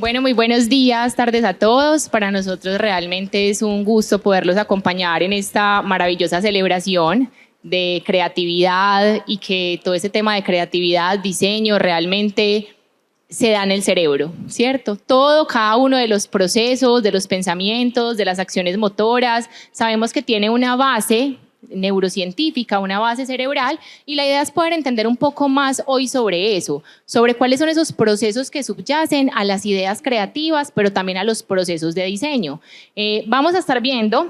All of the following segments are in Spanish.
Bueno, muy buenos días, tardes a todos. Para nosotros realmente es un gusto poderlos acompañar en esta maravillosa celebración de creatividad y que todo ese tema de creatividad, diseño, realmente se da en el cerebro, ¿cierto? Todo, cada uno de los procesos, de los pensamientos, de las acciones motoras, sabemos que tiene una base neurocientífica, una base cerebral, y la idea es poder entender un poco más hoy sobre eso, sobre cuáles son esos procesos que subyacen a las ideas creativas, pero también a los procesos de diseño. Vamos a estar viendo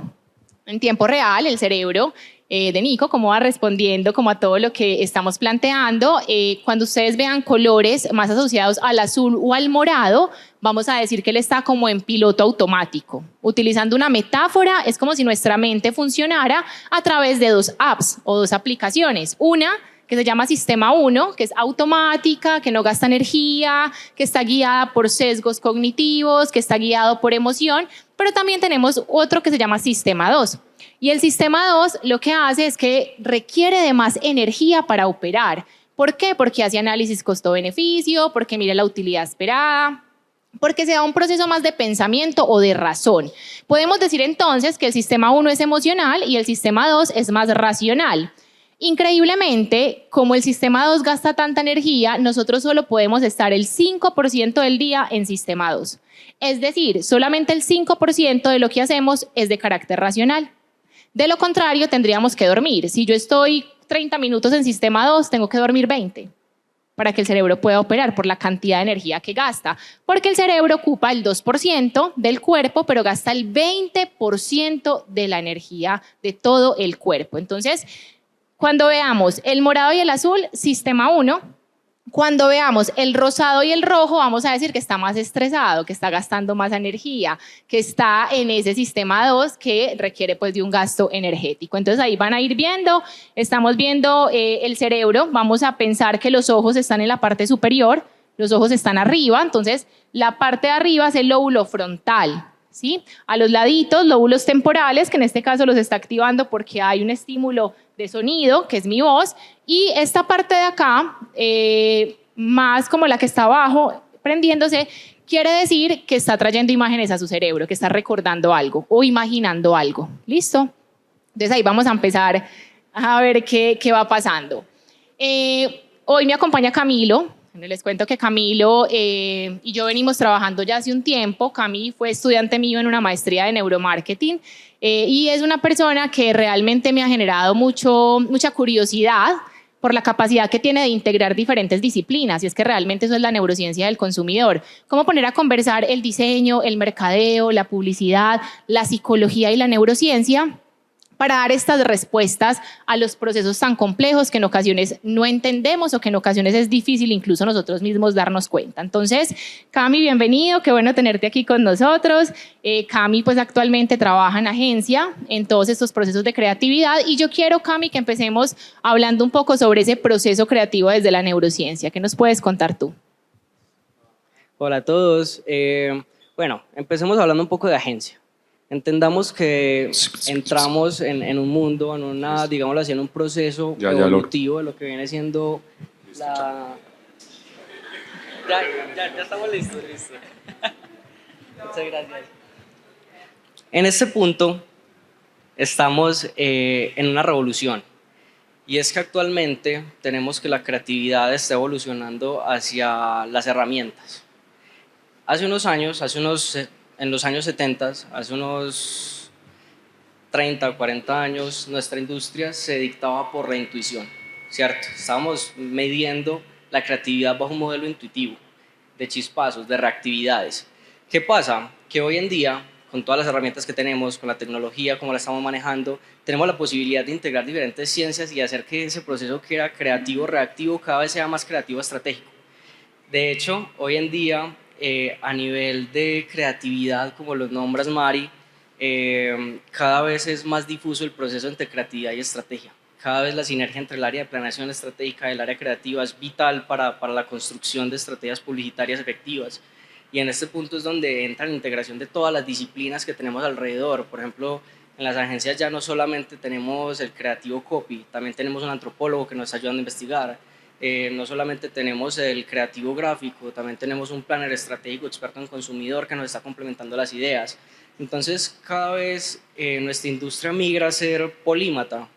en tiempo real el cerebro de Nico, cómo va respondiendo como a todo lo que estamos planteando. Cuando ustedes vean colores más asociados al azul o al morado, vamos a decir que él está como en piloto automático. Utilizando una metáfora, es como si nuestra mente funcionara a través de dos apps o dos aplicaciones. Una que se llama Sistema 1, que es automática, que no gasta energía, que está guiada por sesgos cognitivos, que está guiado por emoción, pero también tenemos otro que se llama Sistema 2. Y el Sistema 2 lo que hace es que requiere de más energía para operar. ¿Por qué? Porque hace análisis costo-beneficio, porque mira la utilidad esperada, porque se da un proceso más de pensamiento o de razón. Podemos decir entonces que el Sistema 1 es emocional y el Sistema 2 es más racional. Increíblemente, como el Sistema 2 gasta tanta energía, nosotros solo podemos estar el 5% del día en Sistema 2. Es decir, solamente el 5% de lo que hacemos es de carácter racional. De lo contrario, tendríamos que dormir. Si yo estoy 30 minutos en Sistema 2, tengo que dormir 20 para que el cerebro pueda operar por la cantidad de energía que gasta. Porque el cerebro ocupa el 2% del cuerpo, pero gasta el 20% de la energía de todo el cuerpo. Entonces, cuando veamos el morado y el azul, Sistema 1. Cuando veamos el rosado y el rojo, vamos a decir que está más estresado, que está gastando más energía, que está en ese Sistema 2 que requiere pues de un gasto energético. Entonces ahí van a ir viendo, estamos viendo el cerebro, vamos a pensar que los ojos están en la parte superior, los ojos están arriba, entonces la parte de arriba es el lóbulo frontal. ¿Sí? A los laditos, lóbulos temporales, que en este caso los está activando porque hay un estímulo de sonido, que es mi voz, y esta parte de acá, más como la que está abajo, prendiéndose, quiere decir que está trayendo imágenes a su cerebro, que está recordando algo o imaginando algo. ¿Listo? Entonces ahí vamos a empezar a ver qué va pasando. Hoy me acompaña Camilo. Les cuento que Camilo y yo venimos trabajando ya hace un tiempo. Cami fue estudiante mío en una maestría de neuromarketing y es una persona que realmente me ha generado mucha curiosidad por la capacidad que tiene de integrar diferentes disciplinas, y es que realmente eso es la neurociencia del consumidor. Cómo poner a conversar el diseño, el mercadeo, la publicidad, la psicología y la neurociencia para dar estas respuestas a los procesos tan complejos que en ocasiones no entendemos o que en ocasiones es difícil incluso nosotros mismos darnos cuenta. Entonces, Cami, bienvenido, qué bueno tenerte aquí con nosotros. Cami pues actualmente trabaja en agencia en todos estos procesos de creatividad y yo quiero, Cami, que empecemos hablando un poco sobre ese proceso creativo desde la neurociencia. ¿Qué nos puedes contar tú? Hola a todos. Bueno, empecemos hablando un poco de agencia. Entendamos que entramos en un mundo, digámoslo así, en un proceso evolutivo de lo que viene siendo la... Ya estamos listos. Muchas gracias. En este punto estamos en una revolución, y es que actualmente tenemos que la creatividad está evolucionando hacia las herramientas. Hace unos años, en los años 70, hace unos 30 o 40 años, nuestra industria se dictaba por la intuición, ¿cierto? Estábamos midiendo la creatividad bajo un modelo intuitivo, de chispazos, de reactividades. ¿Qué pasa? Que hoy en día, con todas las herramientas que tenemos, con la tecnología, como la estamos manejando, tenemos la posibilidad de integrar diferentes ciencias y hacer que ese proceso que era creativo, reactivo, cada vez sea más creativo, estratégico. De hecho, hoy en día, a nivel de creatividad, como los nombras, Mari, cada vez es más difuso el proceso entre creatividad y estrategia. Cada vez la sinergia entre el área de planeación estratégica y el área creativa es vital para la construcción de estrategias publicitarias efectivas. Y en este punto es donde entra la integración de todas las disciplinas que tenemos alrededor. Por ejemplo, en las agencias ya no solamente tenemos el creativo copy, también tenemos un antropólogo que nos está ayudando a investigar. No solamente tenemos el creativo gráfico, también tenemos un planner estratégico experto en consumidor que nos está complementando las ideas. Entonces, cada vez nuestra industria migra a ser polímata,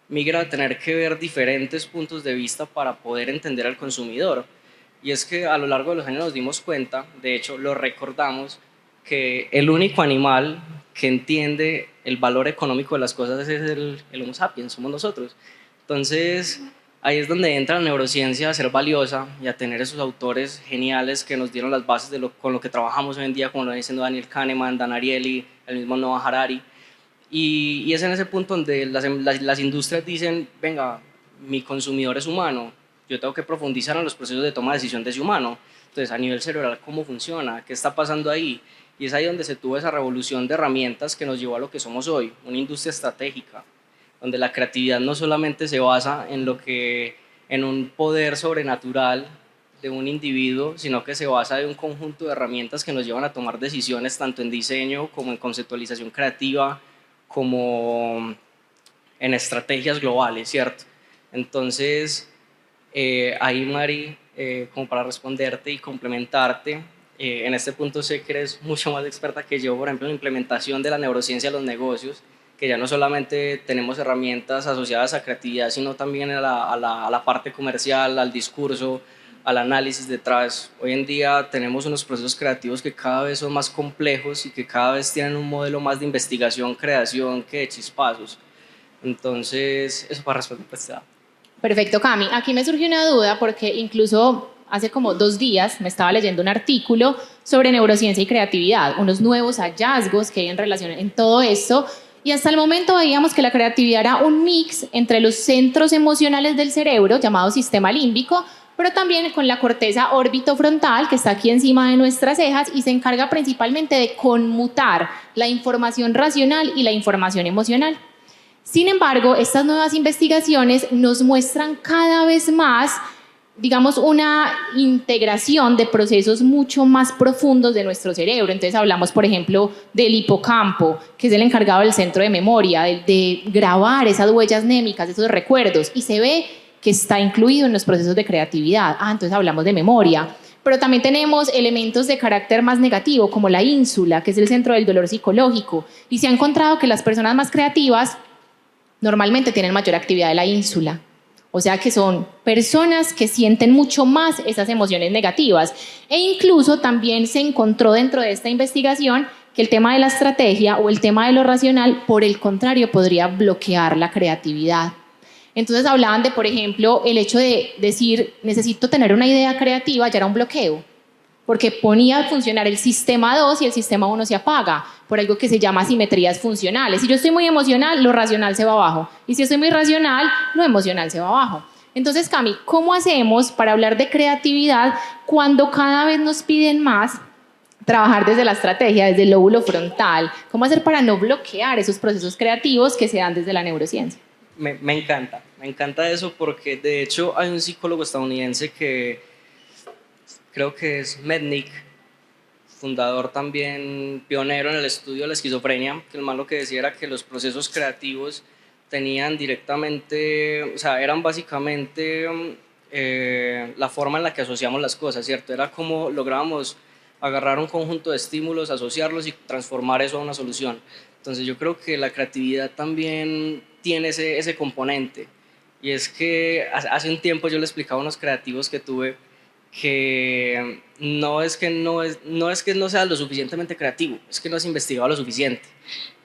migra a tener que ver diferentes puntos de vista para poder entender al consumidor. Y es que a lo largo de los años nos dimos cuenta, de hecho lo recordamos, que el único animal que entiende el valor económico de las cosas es el Homo sapiens, somos nosotros. Entonces, ahí es donde entra la neurociencia a ser valiosa y a tener esos autores geniales que nos dieron las bases de con lo que trabajamos hoy en día, como lo dicen Daniel Kahneman, Dan Ariely, el mismo Noah Harari. Y es en ese punto donde las industrias dicen, venga, mi consumidor es humano, yo tengo que profundizar en los procesos de toma de decisión de ese humano. Entonces, a nivel cerebral, ¿cómo funciona? ¿Qué está pasando ahí? Y es ahí donde se tuvo esa revolución de herramientas que nos llevó a lo que somos hoy, una industria estratégica, donde la creatividad no solamente se basa en un poder sobrenatural de un individuo, sino que se basa en un conjunto de herramientas que nos llevan a tomar decisiones tanto en diseño como en conceptualización creativa, como en estrategias globales, ¿cierto? Entonces, ahí Mari, como para responderte y complementarte, en este punto sé que eres mucho más experta que yo, por ejemplo, en la implementación de la neurociencia a los negocios, que ya no solamente tenemos herramientas asociadas a creatividad, sino también a la parte comercial, al discurso, al análisis detrás. Hoy en día tenemos unos procesos creativos que cada vez son más complejos y que cada vez tienen un modelo más de investigación, creación que de chispazos. Entonces, eso para responder a esta. Perfecto, Cami. Aquí me surgió una duda porque incluso hace como 2 días me estaba leyendo un artículo sobre neurociencia y creatividad, unos nuevos hallazgos que hay en relación en todo esto. Y hasta el momento veíamos que la creatividad era un mix entre los centros emocionales del cerebro, llamado sistema límbico, pero también con la corteza órbitofrontal, que está aquí encima de nuestras cejas y se encarga principalmente de conmutar la información racional y la información emocional. Sin embargo, estas nuevas investigaciones nos muestran cada vez más, digamos, una integración de procesos mucho más profundos de nuestro cerebro. Entonces hablamos, por ejemplo, del hipocampo, que es el encargado del centro de memoria, de grabar esas huellas némicas, esos recuerdos, y se ve que está incluido en los procesos de creatividad. Entonces hablamos de memoria. Pero también tenemos elementos de carácter más negativo, como la ínsula, que es el centro del dolor psicológico. Y se ha encontrado que las personas más creativas normalmente tienen mayor actividad de la ínsula. O sea que son personas que sienten mucho más esas emociones negativas. E incluso también se encontró dentro de esta investigación que el tema de la estrategia o el tema de lo racional, por el contrario, podría bloquear la creatividad. Entonces hablaban de, por ejemplo, el hecho de decir, necesito tener una idea creativa, ya era un bloqueo, porque ponía a funcionar el sistema 2 y el sistema 1 se apaga por algo que se llama asimetrías funcionales. Si yo estoy muy emocional, lo racional se va abajo. Y si estoy muy racional, lo emocional se va abajo. Entonces, Cami, ¿cómo hacemos para hablar de creatividad cuando cada vez nos piden más trabajar desde la estrategia, desde el lóbulo frontal? ¿Cómo hacer para no bloquear esos procesos creativos que se dan desde la neurociencia? Me encanta eso porque de hecho hay un psicólogo estadounidense que creo que es Mednick, fundador también, pionero en el estudio de la esquizofrenia, que el man lo que decía era que los procesos creativos tenían directamente, o sea, eran básicamente la forma en la que asociamos las cosas, ¿cierto? Era como lográbamos agarrar un conjunto de estímulos, asociarlos y transformar eso a una solución. Entonces yo creo que la creatividad también tiene ese componente. Y es que hace un tiempo yo le explicaba a unos creativos que tuve que no es que no sea lo suficientemente creativo, es que no has investigado lo suficiente.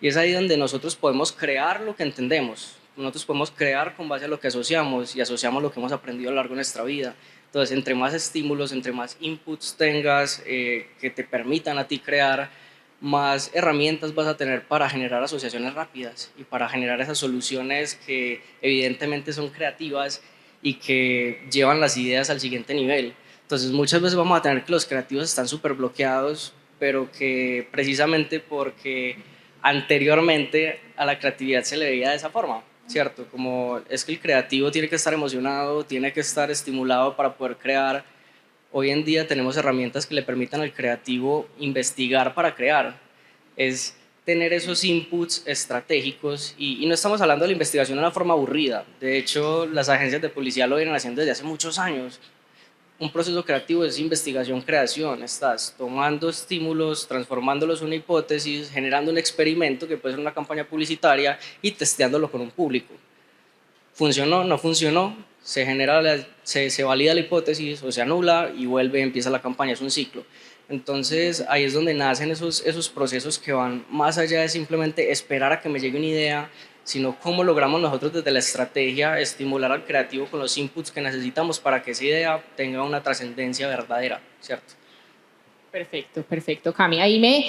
Y es ahí donde nosotros podemos crear lo que entendemos. Nosotros podemos crear con base a lo que asociamos y asociamos lo que hemos aprendido a lo largo de nuestra vida. Entonces, entre más estímulos, entre más inputs tengas que te permitan a ti crear, más herramientas vas a tener para generar asociaciones rápidas y para generar esas soluciones que evidentemente son creativas y que llevan las ideas al siguiente nivel. Entonces muchas veces vamos a tener que los creativos están súper bloqueados, pero que precisamente porque anteriormente a la creatividad se le veía de esa forma, ¿cierto? Como es que el creativo tiene que estar emocionado, tiene que estar estimulado para poder crear. Hoy en día tenemos herramientas que le permitan al creativo investigar para crear. Es tener esos inputs estratégicos y no estamos hablando de la investigación de una forma aburrida. De hecho, las agencias de policía lo vienen haciendo desde hace muchos años. Un proceso creativo es investigación-creación. Estás tomando estímulos, transformándolos en una hipótesis, generando un experimento que puede ser una campaña publicitaria y testeándolo con un público. ¿Funcionó? ¿No funcionó? Se valida la hipótesis o se anula y vuelve, empieza la campaña, es un ciclo. Entonces ahí es donde nacen esos procesos que van más allá de simplemente esperar a que me llegue una idea, sino cómo logramos nosotros desde la estrategia estimular al creativo con los inputs que necesitamos para que esa idea tenga una trascendencia verdadera, ¿cierto? Perfecto, perfecto, Cami. Ahí me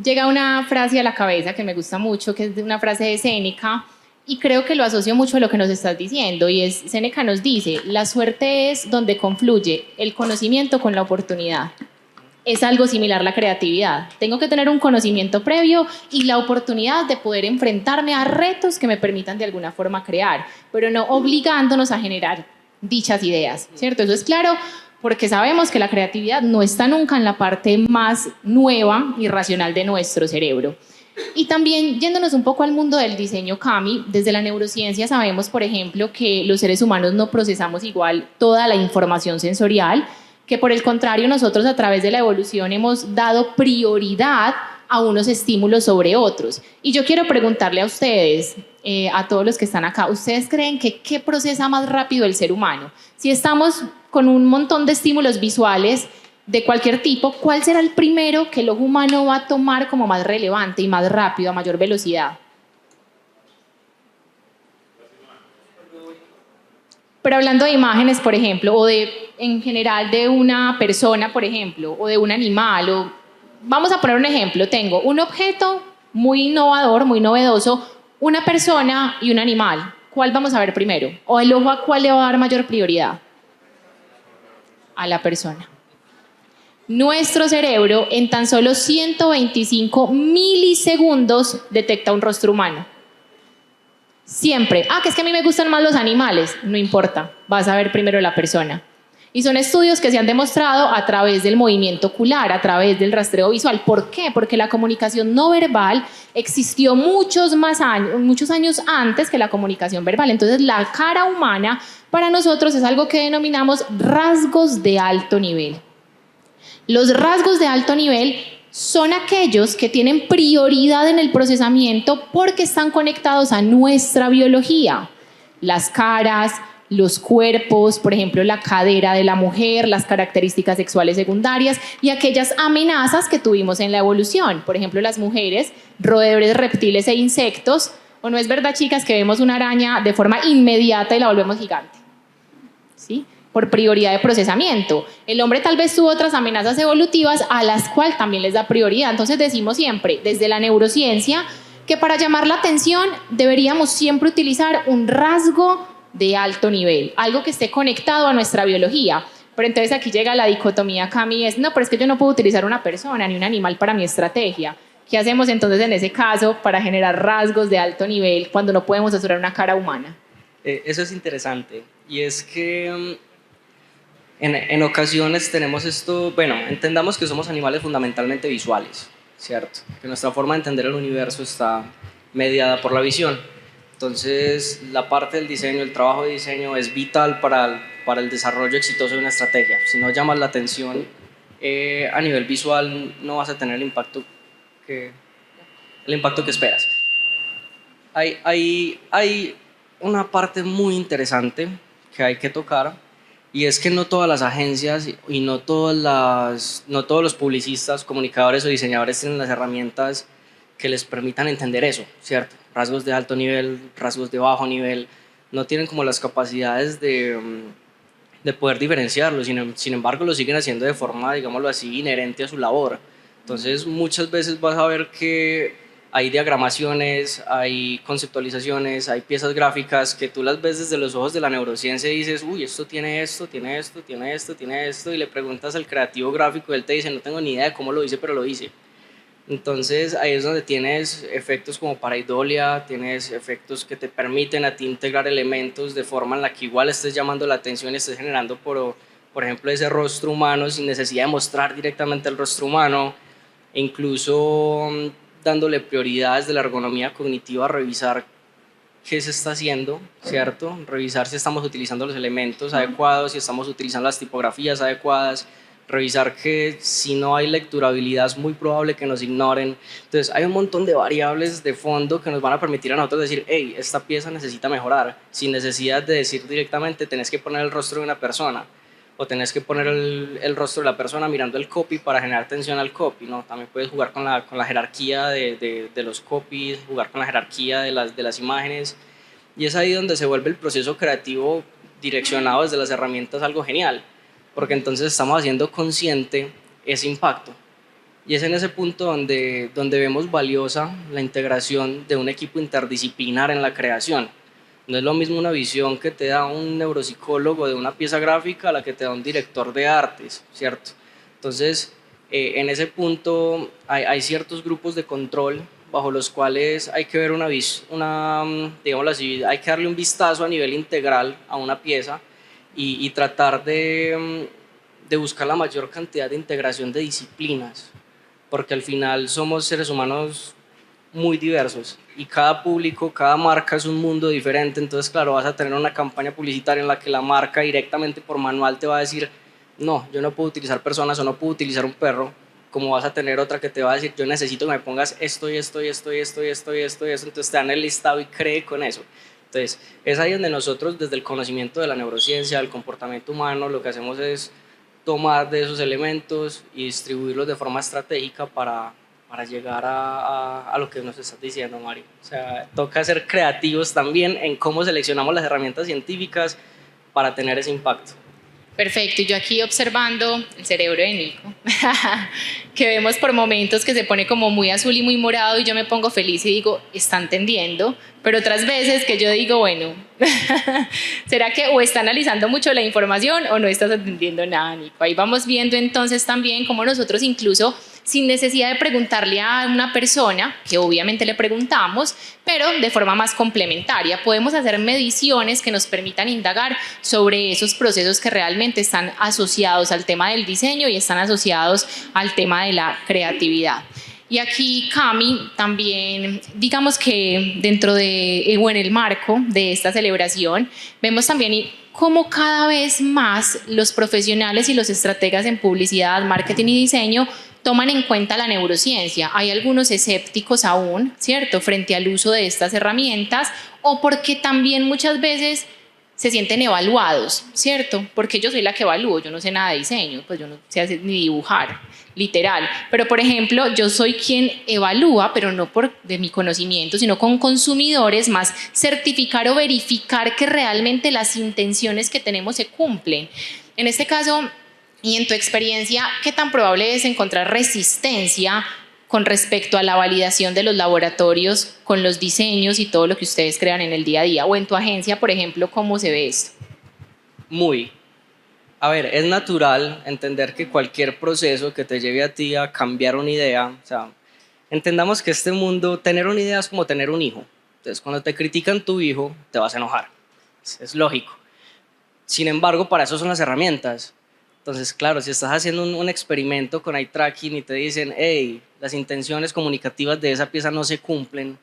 llega una frase a la cabeza que me gusta mucho, que es una frase de Séneca, y creo que lo asocio mucho a lo que nos estás diciendo, y es, Séneca nos dice, la suerte es donde confluye el conocimiento con la oportunidad. Es algo similar a la creatividad. Tengo que tener un conocimiento previo y la oportunidad de poder enfrentarme a retos que me permitan de alguna forma crear, pero no obligándonos a generar dichas ideas, ¿cierto? Eso es claro, porque sabemos que la creatividad no está nunca en la parte más nueva y racional de nuestro cerebro. Y también yéndonos un poco al mundo del diseño, Cami, desde la neurociencia sabemos, por ejemplo, que los seres humanos no procesamos igual toda la información sensorial, que por el contrario nosotros a través de la evolución hemos dado prioridad a unos estímulos sobre otros. Y yo quiero preguntarle a ustedes, a todos los que están acá, ¿ustedes creen que qué procesa más rápido el ser humano? Si estamos con un montón de estímulos visuales de cualquier tipo, ¿cuál será el primero que el ojo humano va a tomar como más relevante y más rápido, a mayor velocidad? Pero hablando de imágenes, por ejemplo, o de, en general de una persona, por ejemplo, o de un animal, vamos a poner un ejemplo. Tengo un objeto muy innovador, muy novedoso, una persona y un animal. ¿Cuál vamos a ver primero? ¿O el ojo a cuál le va a dar mayor prioridad? A la persona. Nuestro cerebro en tan solo 125 milisegundos detecta un rostro humano. Siempre. Que es que a mí me gustan más los animales. No importa, vas a ver primero la persona. Y son estudios que se han demostrado a través del movimiento ocular, a través del rastreo visual. ¿Por qué? Porque la comunicación no verbal existió muchos años antes que la comunicación verbal. Entonces, la cara humana para nosotros es algo que denominamos rasgos de alto nivel. Los rasgos de alto nivel son aquellos que tienen prioridad en el procesamiento porque están conectados a nuestra biología. Las caras, los cuerpos, por ejemplo, la cadera de la mujer, las características sexuales secundarias y aquellas amenazas que tuvimos en la evolución. Por ejemplo, las mujeres, roedores, reptiles e insectos. ¿O no es verdad, chicas, que vemos una araña de forma inmediata y la volvemos gigante? ¿Sí? Por prioridad de procesamiento. El hombre tal vez tuvo otras amenazas evolutivas a las cuales también les da prioridad. Entonces decimos siempre, desde la neurociencia, que para llamar la atención deberíamos siempre utilizar un rasgo de alto nivel, algo que esté conectado a nuestra biología. Pero entonces aquí llega la dicotomía, Cami, es, no, pero es que yo no puedo utilizar una persona ni un animal para mi estrategia. ¿Qué hacemos entonces en ese caso para generar rasgos de alto nivel cuando no podemos asegurar una cara humana? Eso es interesante. Y es que en ocasiones tenemos esto, bueno, entendamos que somos animales fundamentalmente visuales, ¿cierto? Que nuestra forma de entender el universo está mediada por la visión. Entonces, la parte del diseño, el trabajo de diseño es vital para el desarrollo exitoso de una estrategia. Si no llamas la atención a nivel visual, no vas a tener el impacto que esperas. Hay una parte muy interesante que hay que tocar, y es que no todas las agencias y no todos los publicistas, comunicadores o diseñadores tienen las herramientas que les permitan entender eso, ¿cierto? Rasgos de alto nivel, rasgos de bajo nivel, no tienen como las capacidades de poder diferenciarlo, sin embargo lo siguen haciendo de forma, digámoslo así, inherente a su labor. Entonces muchas veces vas a ver que hay diagramaciones, hay conceptualizaciones, hay piezas gráficas que tú las ves desde los ojos de la neurociencia y dices, uy, esto tiene esto, tiene esto, tiene esto, tiene esto, y le preguntas al creativo gráfico y él te dice, no tengo ni idea de cómo lo hice, pero lo hice. Entonces ahí es donde tienes efectos como pareidolia, tienes efectos que te permiten a ti integrar elementos de forma en la que igual estés llamando la atención y estés generando, por ejemplo, ese rostro humano sin necesidad de mostrar directamente el rostro humano, e incluso dándole prioridades de la ergonomía cognitiva a revisar qué se está haciendo, ¿cierto? Revisar si estamos utilizando los elementos adecuados, si estamos utilizando las tipografías adecuadas, revisar que si no hay lecturabilidad es muy probable que nos ignoren. Entonces hay un montón de variables de fondo que nos van a permitir a nosotros decir, hey, esta pieza necesita mejorar, sin necesidad de decir directamente tenés que poner el rostro de una persona o tenés que poner el rostro de la persona mirando el copy para generar atención al copy, ¿no? También puedes jugar con la jerarquía de los copies, jugar con la jerarquía de las imágenes, y es ahí donde se vuelve el proceso creativo direccionado desde las herramientas algo genial, porque entonces estamos haciendo consciente ese impacto. Y es en ese punto donde vemos valiosa la integración de un equipo interdisciplinar en la creación. No es lo mismo una visión que te da un neuropsicólogo de una pieza gráfica a la que te da un director de artes, ¿cierto? Entonces, en ese punto hay ciertos grupos de control bajo los cuales hay que ver digámoslo así, hay que darle un vistazo a nivel integral a una pieza y tratar de buscar la mayor cantidad de integración de disciplinas, porque al final somos seres humanos muy diversos y cada público, cada marca es un mundo diferente. Entonces, claro, vas a tener una campaña publicitaria en la que la marca directamente por manual te va a decir, no, yo no puedo utilizar personas o no puedo utilizar un perro, como vas a tener otra que te va a decir, yo necesito que me pongas esto y esto y esto y esto y esto y esto y esto, entonces te dan el listado y cree con eso. Entonces, es ahí donde nosotros, desde el conocimiento de la neurociencia, del comportamiento humano, lo que hacemos es tomar de esos elementos y distribuirlos de forma estratégica para llegar a lo que nos estás diciendo, Mario. O sea, toca ser creativos también en cómo seleccionamos las herramientas científicas para tener ese impacto. Perfecto, y yo aquí observando el cerebro de Nico, que vemos por momentos que se pone como muy azul y muy morado y yo me pongo feliz y digo, está entendiendo, pero otras veces que yo digo, bueno, ¿será que o está analizando mucho la información o no estás entendiendo nada, Nico? Ahí vamos viendo entonces también cómo nosotros incluso sin necesidad de preguntarle a una persona, que obviamente le preguntamos, pero de forma más complementaria. Podemos hacer mediciones que nos permitan indagar sobre esos procesos que realmente están asociados al tema del diseño y están asociados al tema de la creatividad. Y aquí, Cami, también, digamos que dentro de, o en el marco de esta celebración, vemos también cómo cada vez más los profesionales y los estrategas en publicidad, marketing y diseño toman en cuenta la neurociencia. Hay algunos escépticos aún, ¿cierto?, frente al uso de estas herramientas, o porque también muchas veces se sienten evaluados, ¿cierto? Porque yo soy la que evalúo, yo no sé nada de diseño, pues yo no sé hacer ni dibujar, literal. Pero, por ejemplo, yo soy quien evalúa, pero no por de mi conocimiento, sino con consumidores, más certificar o verificar que realmente las intenciones que tenemos se cumplen. En este caso, y en tu experiencia, ¿qué tan probable es encontrar resistencia con respecto a la validación de los laboratorios con los diseños y todo lo que ustedes crean en el día a día? O en tu agencia, por ejemplo, ¿cómo se ve esto? A ver, es natural entender que cualquier proceso que te lleve a ti a cambiar una idea, o sea, entendamos que este mundo, tener una idea es como tener un hijo. Entonces, cuando te critican tu hijo, te vas a enojar. Es lógico. Sin embargo, para eso son las herramientas. Entonces, claro, si estás haciendo un experimento con eye tracking y te dicen, hey, las intenciones comunicativas de esa pieza no se cumplen,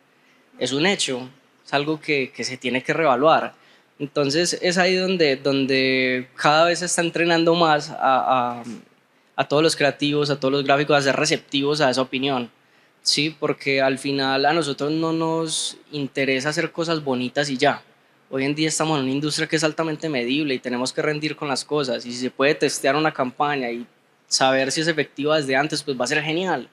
es un hecho, es algo que se tiene que reevaluar. Entonces, es ahí donde cada vez se está entrenando más a todos los creativos, a todos los gráficos, a ser receptivos a esa opinión. Sí, porque al final a nosotros no nos interesa hacer cosas bonitas y ya. Hoy en día estamos en una industria que es altamente medible y tenemos que rendir con las cosas, y si se puede testear una campaña y saber si es efectiva desde antes, pues va a ser genial,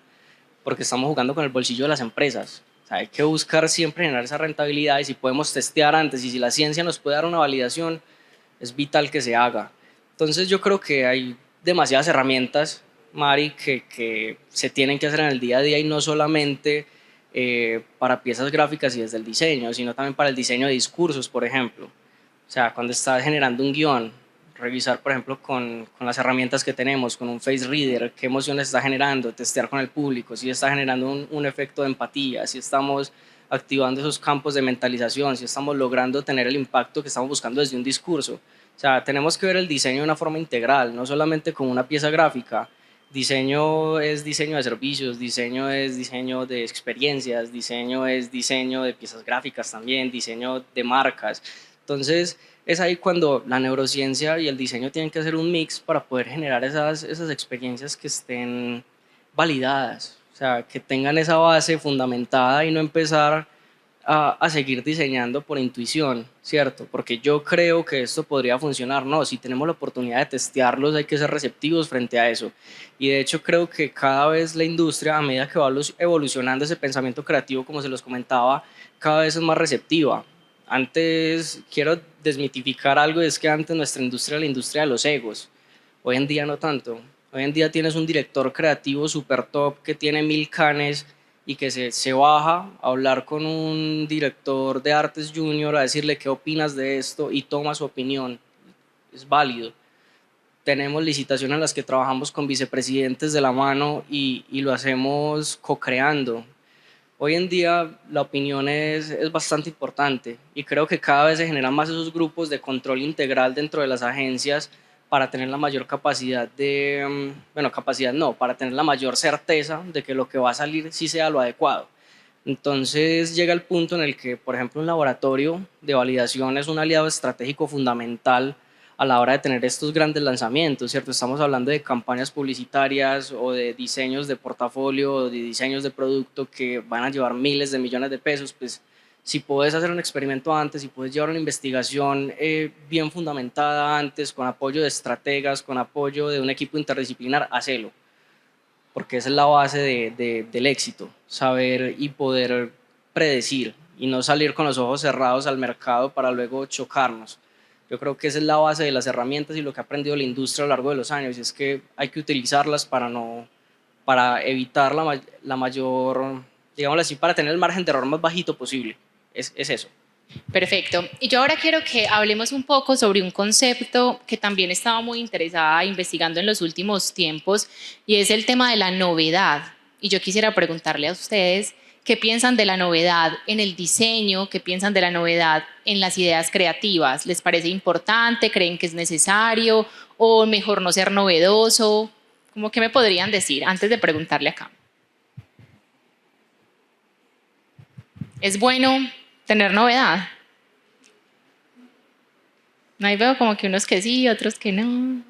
porque estamos jugando con el bolsillo de las empresas. O sea, hay que buscar siempre generar esa rentabilidad, y si podemos testear antes y si la ciencia nos puede dar una validación, es vital que se haga. Entonces yo creo que hay demasiadas herramientas, Mari, que se tienen que hacer en el día a día, y no solamente para piezas gráficas y desde el diseño, sino también para el diseño de discursos, por ejemplo. O sea, cuando estás generando un guión, revisar, por ejemplo, con las herramientas que tenemos, con un face reader, qué emociones está generando, testear con el público, si está generando un efecto de empatía, si estamos activando esos campos de mentalización, si estamos logrando tener el impacto que estamos buscando desde un discurso. O sea, tenemos que ver el diseño de una forma integral, no solamente como una pieza gráfica. Diseño es diseño de servicios, diseño es diseño de experiencias, diseño es diseño de piezas gráficas también, diseño de marcas. Entonces, es ahí cuando la neurociencia y el diseño tienen que hacer un mix para poder generar esas experiencias que estén validadas, o sea, que tengan esa base fundamentada y no empezar a seguir diseñando por intuición, ¿cierto? Porque yo creo que esto podría funcionar. No, si tenemos la oportunidad de testearlos, hay que ser receptivos frente a eso. Y de hecho creo que cada vez la industria, a medida que va evolucionando ese pensamiento creativo, como se los comentaba, cada vez es más receptiva. Antes, quiero desmitificar algo, es que antes nuestra industria era la industria de los egos. Hoy en día no tanto. Hoy en día tienes un director creativo super top que tiene 1000 canes y que se baja a hablar con un director de artes junior a decirle qué opinas de esto y toma su opinión. Es válido. Tenemos licitaciones en las que trabajamos con vicepresidentes de la mano y lo hacemos co-creando. Hoy en día la opinión es bastante importante y creo que cada vez se generan más esos grupos de control integral dentro de las agencias para tener la mayor capacidad de, bueno, capacidad no, para tener la mayor certeza de que lo que va a salir sí sea lo adecuado. Entonces llega el punto en el que, por ejemplo, un laboratorio de validación es un aliado estratégico fundamental a la hora de tener estos grandes lanzamientos, ¿cierto? Estamos hablando de campañas publicitarias o de diseños de portafolio o de diseños de producto que van a llevar miles de millones de pesos, pues si puedes hacer un experimento antes, si puedes llevar una investigación bien fundamentada antes, con apoyo de estrategas, con apoyo de un equipo interdisciplinar, hacelo, porque esa es la base del éxito, saber y poder predecir y no salir con los ojos cerrados al mercado para luego chocarnos. Yo creo que esa es la base de las herramientas y lo que ha aprendido la industria a lo largo de los años, y es que hay que utilizarlas para evitar la mayor, digámoslo así, para tener el margen de error más bajito posible. Es eso. Perfecto. Y yo ahora quiero que hablemos un poco sobre un concepto que también estaba muy interesada investigando en los últimos tiempos, y es el tema de la novedad. Y yo quisiera preguntarle a ustedes qué piensan de la novedad en el diseño, qué piensan de la novedad en las ideas creativas. ¿Les parece importante? ¿Creen que es necesario? ¿O mejor no ser novedoso? ¿Cómo que me podrían decir antes de preguntarle acá? ¿Es bueno tener novedad? Ahí veo como que unos que sí, otros que no.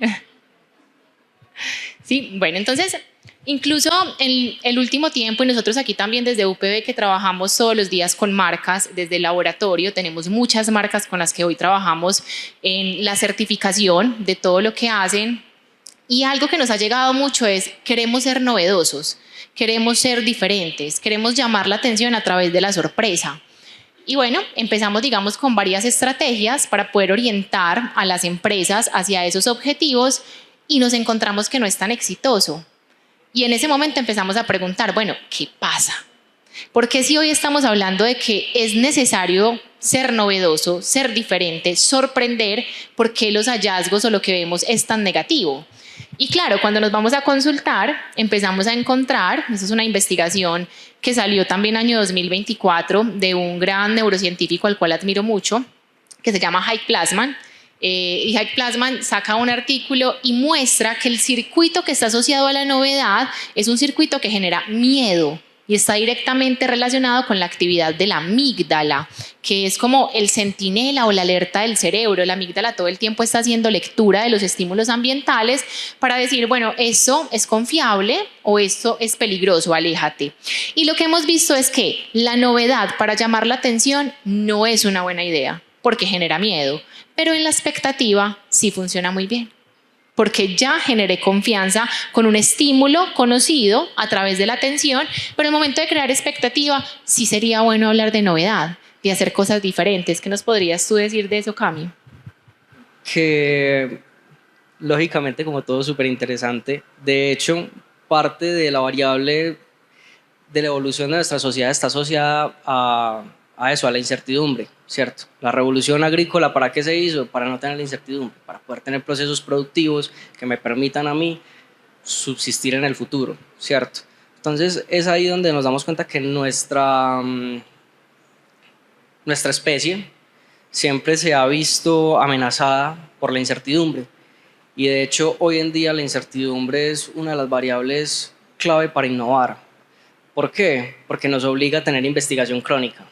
Sí, bueno, entonces, incluso en el último tiempo, y nosotros aquí también desde UPB que trabajamos todos los días con marcas, desde el laboratorio, tenemos muchas marcas con las que hoy trabajamos en la certificación de todo lo que hacen. Y algo que nos ha llegado mucho es, queremos ser novedosos, queremos ser diferentes, queremos llamar la atención a través de la sorpresa. Y bueno, empezamos, digamos, con varias estrategias para poder orientar a las empresas hacia esos objetivos, y nos encontramos que no es tan exitoso. Y en ese momento empezamos a preguntar, bueno, ¿qué pasa? Porque si hoy estamos hablando de que es necesario ser novedoso, ser diferente, sorprender, ¿por qué los hallazgos o lo que vemos es tan negativo? Y claro, cuando nos vamos a consultar, empezamos a encontrar, esa es una investigación que salió también año 2024 de un gran neurocientífico al cual admiro mucho, que se llama Hayk Plasman. Y Hayk Plasman saca un artículo y muestra que el circuito que está asociado a la novedad es un circuito que genera miedo y está directamente relacionado con la actividad de la amígdala, que es como el centinela o la alerta del cerebro. La amígdala todo el tiempo está haciendo lectura de los estímulos ambientales para decir, bueno, esto es confiable o esto es peligroso, aléjate. Y lo que hemos visto es que la novedad para llamar la atención no es una buena idea porque genera miedo, pero en la expectativa sí funciona muy bien, porque ya generé confianza con un estímulo conocido a través de la atención, pero en el momento de crear expectativa sí sería bueno hablar de novedad, de hacer cosas diferentes. ¿Qué nos podrías tú decir de eso, Cami? Que lógicamente, como todo, súper interesante. De hecho, parte de la variable de la evolución de nuestra sociedad está asociada a eso, a la incertidumbre, ¿cierto? La revolución agrícola, ¿para qué se hizo? Para no tener la incertidumbre, para poder tener procesos productivos que me permitan a mí subsistir en el futuro, ¿cierto? Entonces es ahí donde nos damos cuenta que nuestra especie siempre se ha visto amenazada por la incertidumbre. Y de hecho, hoy en día la incertidumbre es una de las variables clave para innovar. ¿Por qué? Porque nos obliga a tener investigación crónica.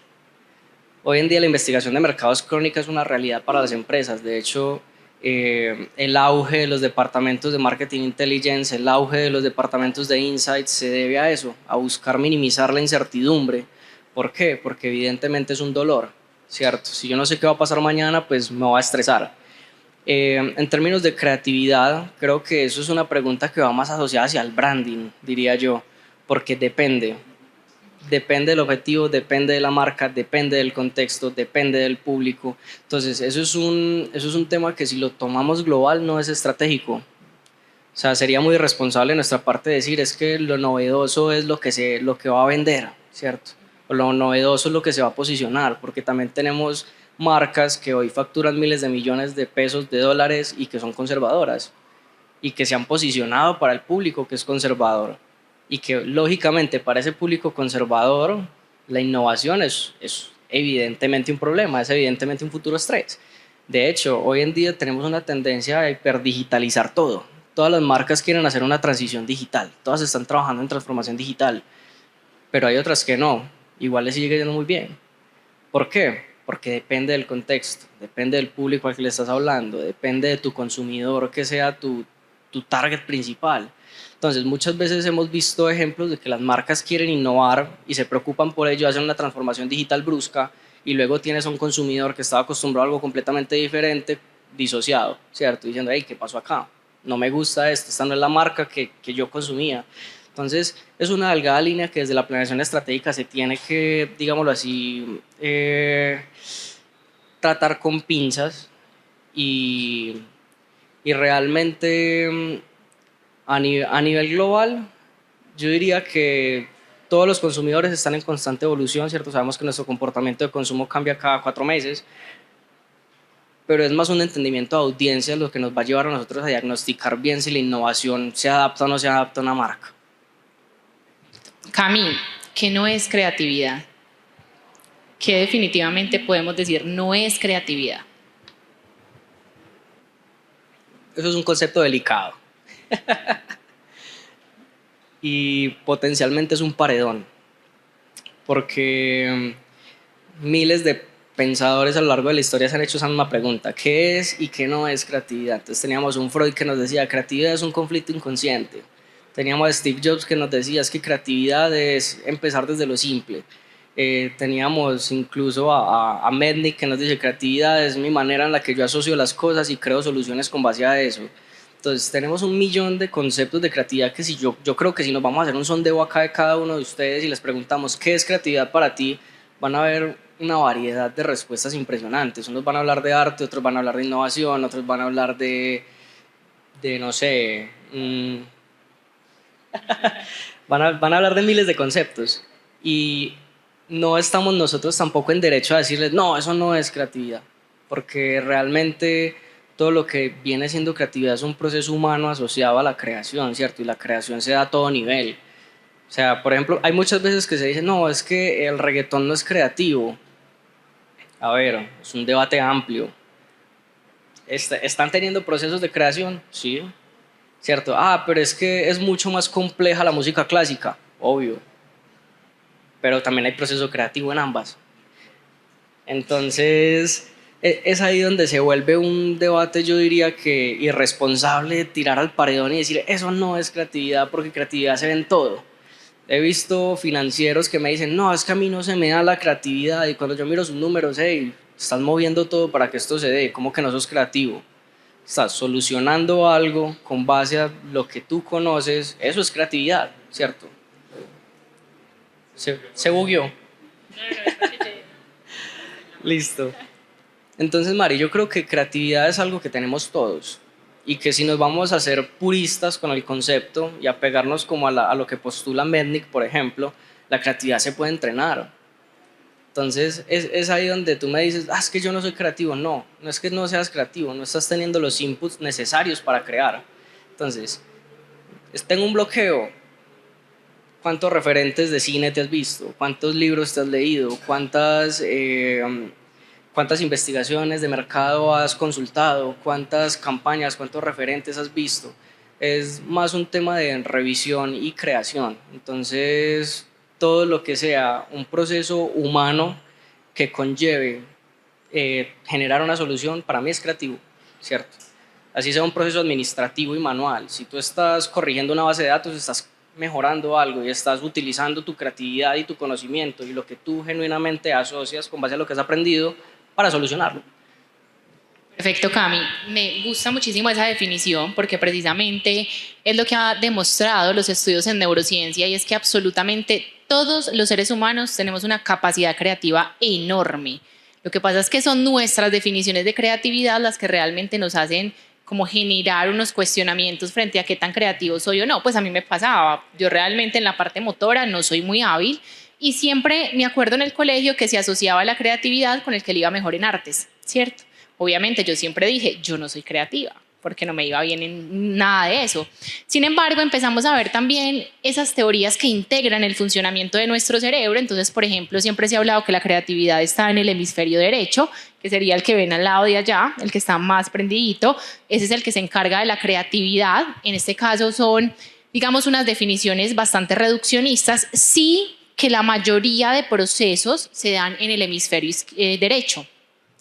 Hoy en día la investigación de mercados crónica es una realidad para las empresas. De hecho, el auge de los departamentos de marketing intelligence, el auge de los departamentos de insights se debe a eso, a buscar minimizar la incertidumbre. ¿Por qué? Porque evidentemente es un dolor, ¿cierto? Si yo no sé qué va a pasar mañana, pues me va a estresar. En términos de creatividad, creo que eso es una pregunta que va más asociada hacia el branding, diría yo, porque depende del objetivo, depende de la marca, depende del contexto, depende del público. Entonces, eso es un tema que si lo tomamos global no es estratégico. O sea, sería muy irresponsable de nuestra parte decir es que lo novedoso es lo que va a vender, ¿cierto? O lo novedoso es lo que se va a posicionar, porque también tenemos marcas que hoy facturan miles de millones de pesos, de dólares y que son conservadoras y que se han posicionado para el público que es conservador y que lógicamente para ese público conservador la innovación es evidentemente un problema, es evidentemente un futuro estrés. De hecho, hoy en día tenemos una tendencia a hiperdigitalizar todo. Todas las marcas quieren hacer una transición digital, todas están trabajando en transformación digital, pero hay otras que no, igual les sigue yendo muy bien. ¿Por qué? Porque depende del contexto, depende del público al que le estás hablando, depende de tu consumidor que sea tu target principal. Entonces, muchas veces hemos visto ejemplos de que las marcas quieren innovar y se preocupan por ello, hacen una transformación digital brusca y luego tienes a un consumidor que estaba acostumbrado a algo completamente diferente, disociado, ¿cierto? Diciendo, hey, ¿qué pasó acá? No me gusta esto, esta no es la marca que yo consumía. Entonces, es una delgada línea que desde la planeación estratégica se tiene que, digámoslo así, tratar con pinzas y, y realmente a nivel global, yo diría que todos los consumidores están en constante evolución, ¿cierto? Sabemos que nuestro comportamiento de consumo cambia cada 4 meses, pero es más un entendimiento de audiencia lo que nos va a llevar a nosotros a diagnosticar bien si la innovación se adapta o no se adapta a una marca. Cami, ¿qué no es creatividad? ¿Qué definitivamente podemos decir no es creatividad? Eso es un concepto delicado y potencialmente es un paredón, porque miles de pensadores a lo largo de la historia se han hecho esa misma pregunta: ¿qué es y qué no es creatividad? Entonces teníamos un Freud que nos decía creatividad es un conflicto inconsciente, teníamos a Steve Jobs que nos decía es que creatividad es empezar desde lo simple, teníamos incluso a Mednick que nos dice creatividad es mi manera en la que yo asocio las cosas y creo soluciones con base a eso. Entonces tenemos un millón de conceptos de creatividad que si yo creo que si nos vamos a hacer un sondeo acá de cada uno de ustedes y les preguntamos qué es creatividad para ti, van a ver una variedad de respuestas impresionantes. Unos van a hablar de arte, otros van a hablar de innovación, otros van a hablar de no sé, van a hablar de miles de conceptos. Y no estamos nosotros tampoco en derecho a decirles, no, eso no es creatividad, porque realmente todo lo que viene siendo creatividad es un proceso humano asociado a la creación, ¿cierto? Y la creación se da a todo nivel. O sea, por ejemplo, hay muchas veces que se dice, no, es que el reggaetón no es creativo. A ver, es un debate amplio. ¿Están teniendo procesos de creación? Sí. ¿Cierto? Ah, pero es que es mucho más compleja la música clásica. Obvio. Pero también hay proceso creativo en ambas. Entonces, es ahí donde se vuelve un debate, yo diría que irresponsable, tirar al paredón y decir, eso no es creatividad, porque creatividad se ve en todo. He visto financieros que me dicen, no, es que a mí no se me da la creatividad, y cuando yo miro sus números, hey, estás moviendo todo para que esto se dé, ¿cómo que no sos creativo? Estás solucionando algo con base a lo que tú conoces, eso es creatividad, ¿cierto? Se bugueó. Listo. Entonces, Mari, yo creo que creatividad es algo que tenemos todos y que si nos vamos a ser puristas con el concepto y a pegarnos como a lo que postula Mednick, por ejemplo, la creatividad se puede entrenar. Entonces, es ahí donde tú me dices, es que yo no soy creativo. No, no es que no seas creativo, no estás teniendo los inputs necesarios para crear. Entonces, tengo un bloqueo. ¿Cuántos referentes de cine te has visto? ¿Cuántos libros te has leído? ¿Cuántas investigaciones de mercado has consultado? ¿Cuántas campañas, cuántos referentes has visto? Es más un tema de revisión y creación. Entonces, todo lo que sea un proceso humano que conlleve generar una solución, para mí es creativo, ¿cierto? Así sea un proceso administrativo y manual. Si tú estás corrigiendo una base de datos, estás mejorando algo y estás utilizando tu creatividad y tu conocimiento y lo que tú genuinamente asocias con base a lo que has aprendido para solucionarlo. Perfecto, Cami. Me gusta muchísimo esa definición porque precisamente es lo que ha demostrado los estudios en neurociencia y es que absolutamente todos los seres humanos tenemos una capacidad creativa enorme. Lo que pasa es que son nuestras definiciones de creatividad las que realmente nos hacen como generar unos cuestionamientos frente a qué tan creativo soy o no. Pues a mí me pasaba, yo realmente en la parte motora no soy muy hábil y siempre me acuerdo en el colegio que se asociaba la creatividad con el que le iba mejor en artes, ¿cierto? Obviamente yo siempre dije, yo no soy creativa, porque no me iba bien en nada de eso. Sin embargo, empezamos a ver también esas teorías que integran el funcionamiento de nuestro cerebro. Entonces, por ejemplo, siempre se ha hablado que la creatividad está en el hemisferio derecho, que sería el que ven al lado de allá, el que está más prendidito. Ese es el que se encarga de la creatividad. En este caso son, digamos, unas definiciones bastante reduccionistas. Sí que la mayoría de procesos se dan en el hemisferio derecho,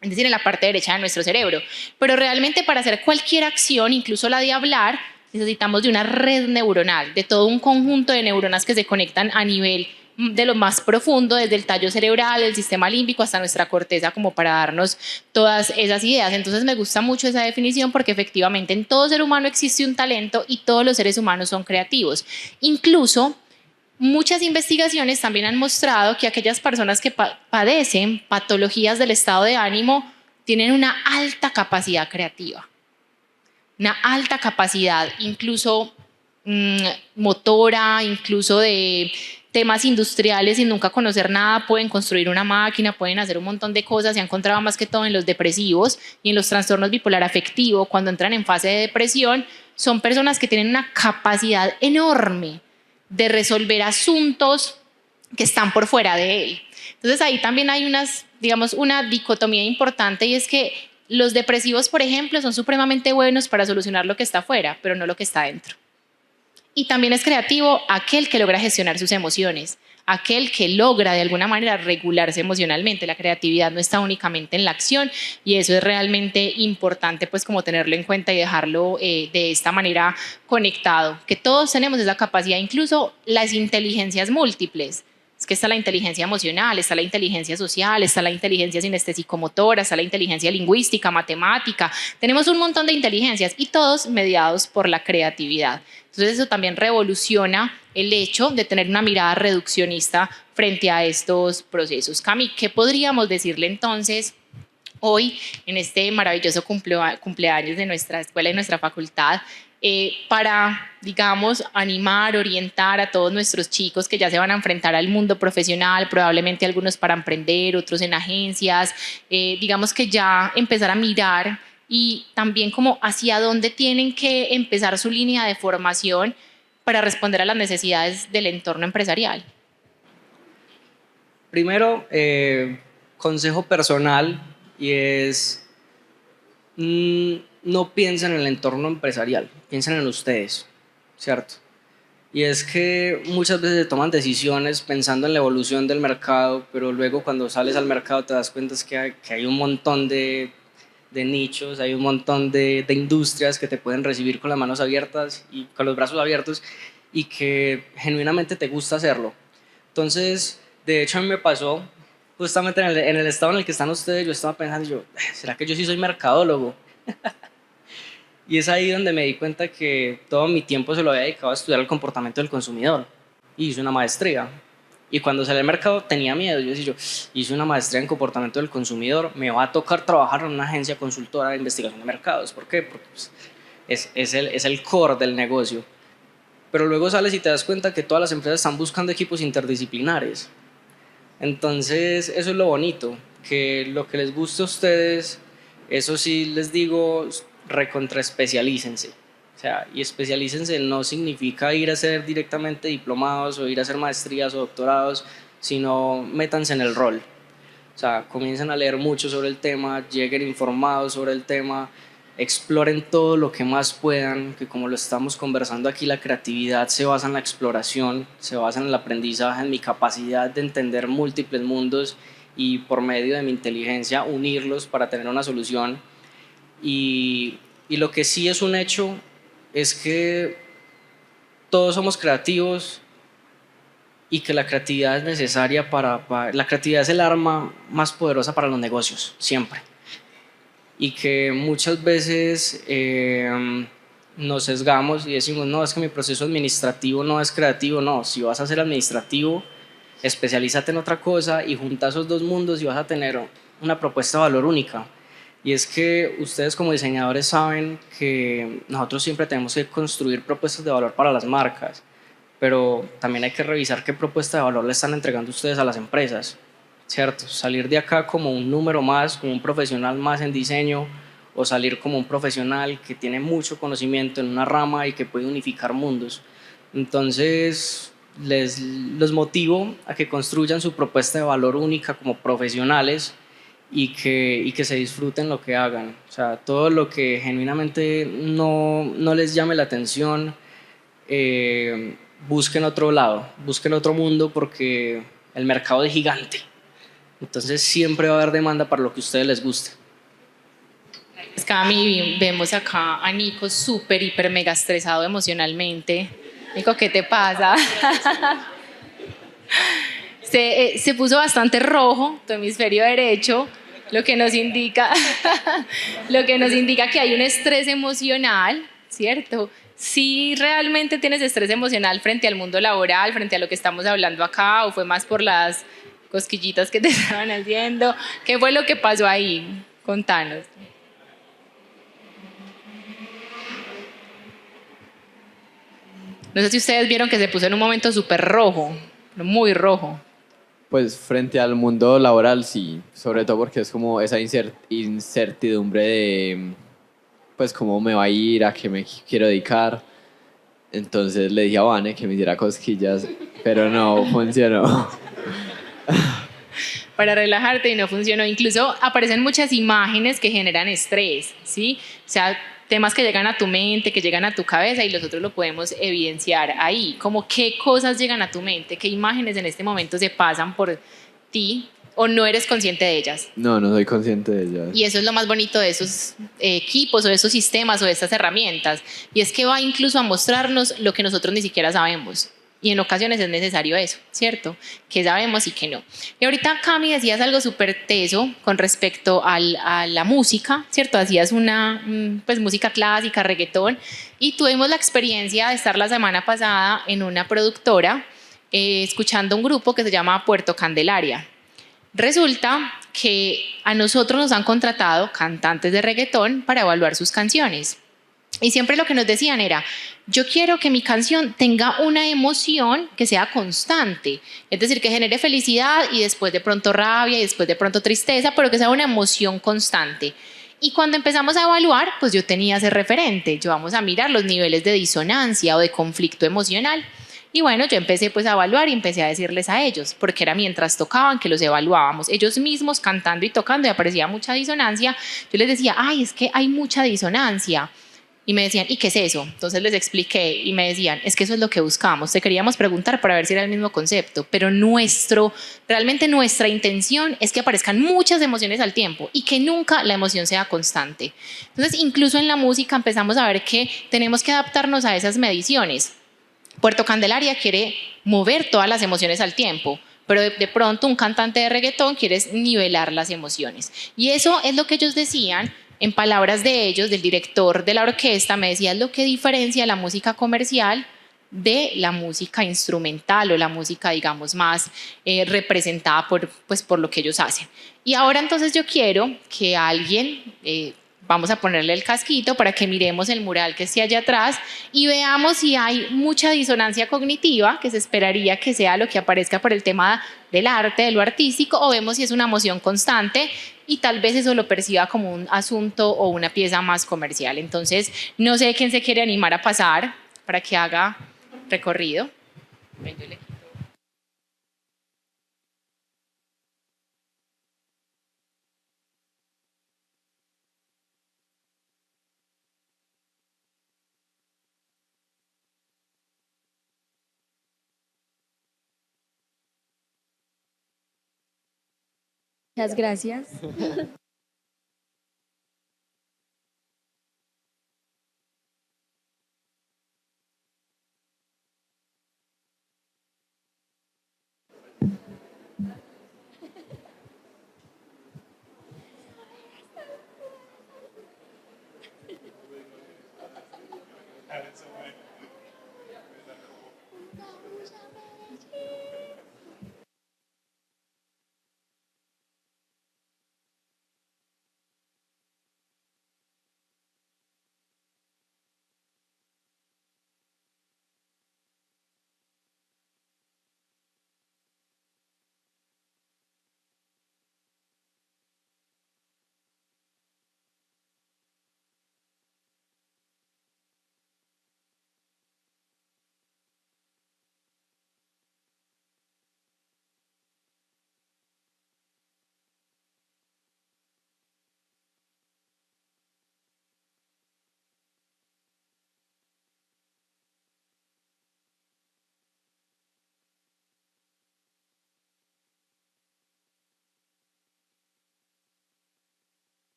es decir, en la parte derecha de nuestro cerebro. Pero realmente para hacer cualquier acción, incluso la de hablar, necesitamos de una red neuronal, de todo un conjunto de neuronas que se conectan a nivel de lo más profundo, desde el tallo cerebral, el sistema límbico hasta nuestra corteza, como para darnos todas esas ideas. Entonces me gusta mucho esa definición porque efectivamente en todo ser humano existe un talento y todos los seres humanos son creativos. Incluso muchas investigaciones también han mostrado que aquellas personas que padecen patologías del estado de ánimo tienen una alta capacidad creativa, una alta capacidad incluso motora, incluso de temas industriales sin nunca conocer nada, pueden construir una máquina, pueden hacer un montón de cosas. Se ha encontrado más que todo en los depresivos y en los trastornos bipolar afectivo, cuando entran en fase de depresión, son personas que tienen una capacidad enorme de resolver asuntos que están por fuera de él. Entonces ahí también hay una dicotomía importante y es que los depresivos, por ejemplo, son supremamente buenos para solucionar lo que está afuera, pero no lo que está dentro. Y también es creativo aquel que logra gestionar sus emociones, aquel que logra de alguna manera regularse emocionalmente. La creatividad no está únicamente en la acción y eso es realmente importante pues como tenerlo en cuenta y dejarlo de esta manera conectado, que todos tenemos esa capacidad, incluso las inteligencias múltiples. Es que está la inteligencia emocional, está la inteligencia social, está la inteligencia sinestésico-motora, está la inteligencia lingüística, matemática. Tenemos un montón de inteligencias y todos mediados por la creatividad. Entonces eso también revoluciona el hecho de tener una mirada reduccionista frente a estos procesos. Cami, ¿qué podríamos decirle entonces hoy en este maravilloso cumpleaños de nuestra escuela y nuestra facultad para, digamos, animar, orientar a todos nuestros chicos que ya se van a enfrentar al mundo profesional, probablemente algunos para emprender, otros en agencias, digamos que ya empezar a mirar y también como hacia dónde tienen que empezar su línea de formación para responder a las necesidades del entorno empresarial? Primero, consejo personal y es no piensen en el entorno empresarial, piensen en ustedes, ¿cierto? Y es que muchas veces se toman decisiones pensando en la evolución del mercado, pero luego cuando sales al mercado te das cuenta que hay un montón de nichos, hay un montón de industrias que te pueden recibir con las manos abiertas y con los brazos abiertos y que genuinamente te gusta hacerlo. Entonces, de hecho a mí me pasó justamente en el estado en el que están ustedes, yo estaba pensando, ¿será que yo sí soy mercadólogo? Y es ahí donde me di cuenta que todo mi tiempo se lo había dedicado a estudiar el comportamiento del consumidor. Y hice una maestría. Y cuando salí al mercado tenía miedo. Yo decía, hice una maestría en comportamiento del consumidor, me va a tocar trabajar en una agencia consultora de investigación de mercados. ¿Por qué? Porque pues, es el core del negocio. Pero luego sales y te das cuenta que todas las empresas están buscando equipos interdisciplinares. Entonces, eso es lo bonito, que lo que les guste a ustedes, eso sí les digo, recontraespecialícense. O sea, y especialícense no significa ir a hacer directamente diplomados o ir a hacer maestrías o doctorados, sino métanse en el rol. O sea, comiencen a leer mucho sobre el tema, lleguen informados sobre el tema, exploren todo lo que más puedan, que como lo estamos conversando aquí, la creatividad se basa en la exploración, se basa en el aprendizaje, en mi capacidad de entender múltiples mundos y por medio de mi inteligencia unirlos para tener una solución. Y lo que sí es un hecho es que todos somos creativos y que la creatividad es necesaria la creatividad es el arma más poderosa para los negocios, siempre. Y que muchas veces nos sesgamos y decimos, no, es que mi proceso administrativo no es creativo. No, si vas a ser administrativo, especialízate en otra cosa y junta esos dos mundos y vas a tener una propuesta de valor única. Y es que ustedes como diseñadores saben que nosotros siempre tenemos que construir propuestas de valor para las marcas, pero también hay que revisar qué propuesta de valor le están entregando ustedes a las empresas, ¿cierto? Salir de acá como un número más, como un profesional más en diseño, o salir como un profesional que tiene mucho conocimiento en una rama y que puede unificar mundos. Entonces, los motivo a que construyan su propuesta de valor única como profesionales y que se disfruten lo que hagan. O sea, todo lo que genuinamente no les llame la atención, busquen otro lado, busquen otro mundo porque el mercado es gigante. Entonces siempre va a haber demanda para lo que a ustedes les guste. Cami, vemos acá a Nico súper, hiper, mega estresado emocionalmente. Nico, ¿qué te pasa? Se puso bastante rojo tu hemisferio derecho, lo que nos indica, lo que nos indica que hay un estrés emocional, ¿cierto? Si realmente tienes estrés emocional frente al mundo laboral, frente a lo que estamos hablando acá, o fue más por las cosquillitas que te estaban haciendo, ¿qué fue lo que pasó ahí? Contanos. No sé si ustedes vieron que se puso en un momento súper rojo, muy rojo. Pues frente al mundo laboral sí, sobre todo porque es como esa incertidumbre de pues cómo me va a ir, a qué me quiero dedicar. Entonces le dije a Vane que me hiciera cosquillas, pero no funcionó. Para relajarte y no funcionó. Incluso aparecen muchas imágenes que generan estrés, ¿sí? O sea, temas que llegan a tu mente, que llegan a tu cabeza y nosotros lo podemos evidenciar ahí. Como qué cosas llegan a tu mente, qué imágenes en este momento se pasan por ti o no eres consciente de ellas. No, no soy consciente de ellas. Y eso es lo más bonito de esos equipos o de esos sistemas o de estas herramientas. Y es que va incluso a mostrarnos lo que nosotros ni siquiera sabemos. Y en ocasiones es necesario eso, ¿cierto? Que sabemos y que no. Y ahorita, Cami, decías algo súper teso con respecto a la música, ¿cierto? Hacías una pues, música clásica, reggaetón, y tuvimos la experiencia de estar la semana pasada en una productora escuchando un grupo que se llama Puerto Candelaria. Resulta que a nosotros nos han contratado cantantes de reggaetón para evaluar sus canciones. Y siempre lo que nos decían era, yo quiero que mi canción tenga una emoción que sea constante, es decir, que genere felicidad y después de pronto rabia y después de pronto tristeza, pero que sea una emoción constante. Y cuando empezamos a evaluar, pues yo tenía ese referente, yo vamos a mirar los niveles de disonancia o de conflicto emocional. Y bueno, yo empecé pues a evaluar y empecé a decirles a ellos, porque era mientras tocaban que los evaluábamos, ellos mismos cantando y tocando y aparecía mucha disonancia, yo les decía, ay, es que hay mucha disonancia. Y me decían, ¿y qué es eso? Entonces les expliqué y me decían, es que eso es lo que buscamos. Te queríamos preguntar para ver si era el mismo concepto, pero realmente nuestra intención es que aparezcan muchas emociones al tiempo y que nunca la emoción sea constante. Entonces, incluso en la música empezamos a ver que tenemos que adaptarnos a esas mediciones. Puerto Candelaria quiere mover todas las emociones al tiempo, pero de pronto un cantante de reggaetón quiere nivelar las emociones. Y eso es lo que ellos decían. En palabras de ellos, del director de la orquesta, me decía lo que diferencia la música comercial de la música instrumental o la música, digamos, más representada por lo que ellos hacen. Y ahora entonces yo quiero que alguien, vamos a ponerle el casquito para que miremos el mural que esté allá atrás y veamos si hay mucha disonancia cognitiva, que se esperaría que sea lo que aparezca por el tema del arte, de lo artístico, o vemos si es una emoción constante y tal vez eso lo perciba como un asunto o una pieza más comercial. Entonces, no sé quién se quiere animar a pasar para que haga recorrido. Muchas gracias.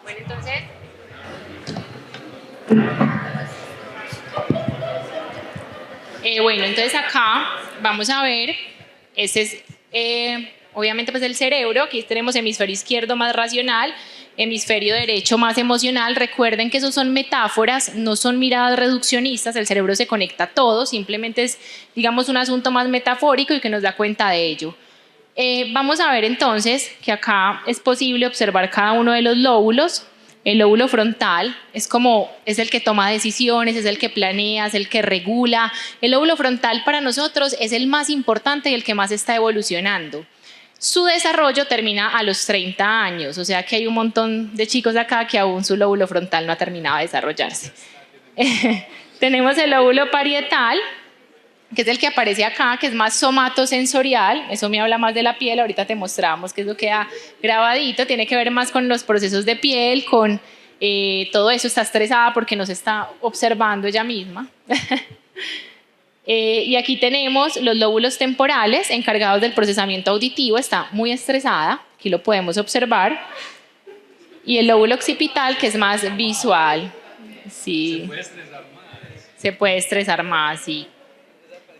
Bueno, entonces, entonces acá vamos a ver, este es obviamente pues el cerebro, aquí tenemos hemisferio izquierdo más racional, hemisferio derecho más emocional. Recuerden que esos son metáforas, no son miradas reduccionistas, el cerebro se conecta a todo, simplemente es, digamos, un asunto más metafórico y que nos da cuenta de ello. Vamos a ver entonces que acá es posible observar cada uno de los lóbulos. El lóbulo frontal es el que toma decisiones, es el que planea, es el que regula. El lóbulo frontal para nosotros es el más importante y el que más está evolucionando. Su desarrollo termina a los 30 años, o sea que hay un montón de chicos acá que aún su lóbulo frontal no ha terminado de desarrollarse. Tenemos el lóbulo parietal, que es el que aparece acá, que es más somatosensorial, eso me habla más de la piel, ahorita te mostramos que eso queda grabadito, tiene que ver más con los procesos de piel, con todo eso. Está estresada porque nos está observando ella misma. Y aquí tenemos los lóbulos temporales encargados del procesamiento auditivo, está muy estresada, aquí lo podemos observar, y el lóbulo occipital, que es más visual. Sí. ¿Se puede estresar más? Se puede estresar más, sí.